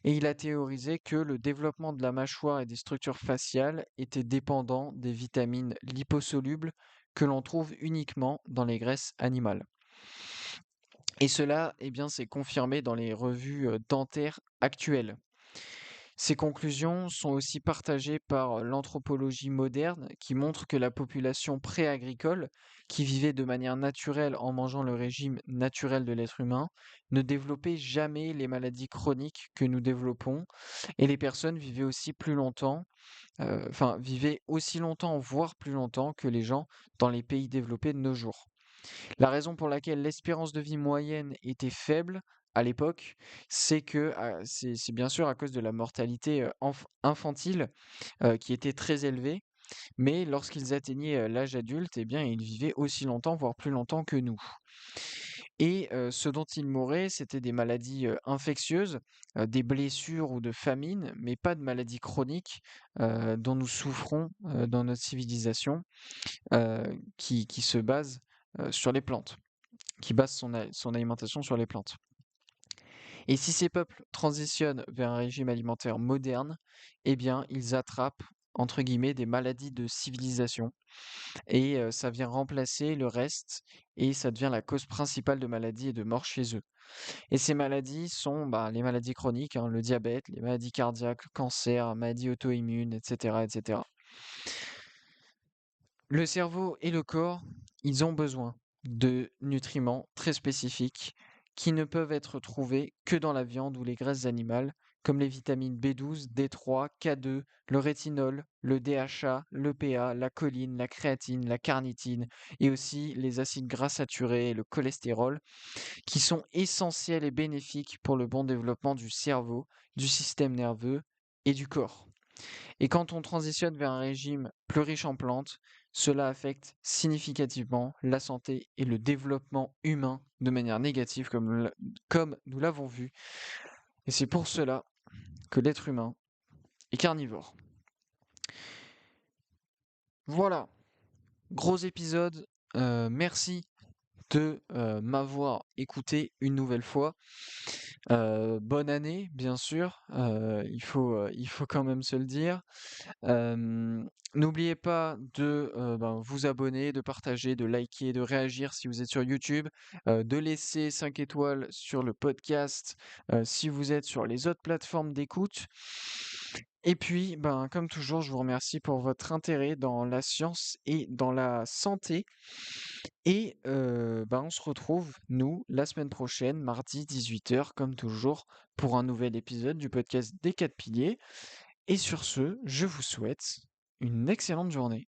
Et il a théorisé que le développement de la mâchoire et des structures faciales était dépendant des vitamines liposolubles que l'on trouve uniquement dans les graisses animales. Et cela, eh bien, c'est confirmé dans les revues dentaires actuelles. Ces conclusions sont aussi partagées par l'anthropologie moderne, qui montre que la population pré-agricole, qui vivait de manière naturelle en mangeant le régime naturel de l'être humain, ne développait jamais les maladies chroniques que nous développons, et les personnes vivaient aussi plus longtemps, enfin vivaient aussi longtemps, voire plus longtemps que les gens dans les pays développés de nos jours. La raison pour laquelle l'espérance de vie moyenne était faible à l'époque, c'est que c'est bien sûr à cause de la mortalité infantile qui était très élevée, mais lorsqu'ils atteignaient l'âge adulte, eh bien, ils vivaient aussi longtemps, voire plus longtemps que nous. Et ce dont ils mouraient, c'était des maladies infectieuses, des blessures ou de famine, mais pas de maladies chroniques dont nous souffrons dans notre civilisation, qui se base sur les plantes, qui base son alimentation sur les plantes. Et si ces peuples transitionnent vers un régime alimentaire moderne, eh bien, ils attrapent, entre guillemets, des maladies de civilisation, et ça vient remplacer le reste, et ça devient la cause principale de maladies et de morts chez eux. Et ces maladies sont bah, les maladies chroniques, hein, le diabète, les maladies cardiaques, le cancer, maladies auto-immunes, etc., etc. Le cerveau et le corps, ils ont besoin de nutriments très spécifiques qui ne peuvent être trouvés que dans la viande ou les graisses animales, comme les vitamines B12, D3, K2, le rétinol, le DHA, le PA, la choline, la créatine, la carnitine, et aussi les acides gras saturés et le cholestérol, qui sont essentiels et bénéfiques pour le bon développement du cerveau, du système nerveux et du corps. Et quand on transitionne vers un régime plus riche en plantes, cela affecte significativement la santé et le développement humain de manière négative, comme nous l'avons vu. Et c'est pour cela que l'être humain est carnivore. Voilà, gros épisode. Merci de m'avoir écouté une nouvelle fois. Bonne année, bien sûr, il faut quand même se le dire. N'oubliez pas de vous abonner, de partager, de liker, de réagir si vous êtes sur YouTube, de laisser 5 étoiles sur le podcast si vous êtes sur les autres plateformes d'écoute. Et puis, comme toujours, je vous remercie pour votre intérêt dans la science et dans la santé. Et on se retrouve, nous, la semaine prochaine, mardi 18 h, comme toujours, pour un nouvel épisode du podcast des 4 piliers. Et sur ce, je vous souhaite une excellente journée.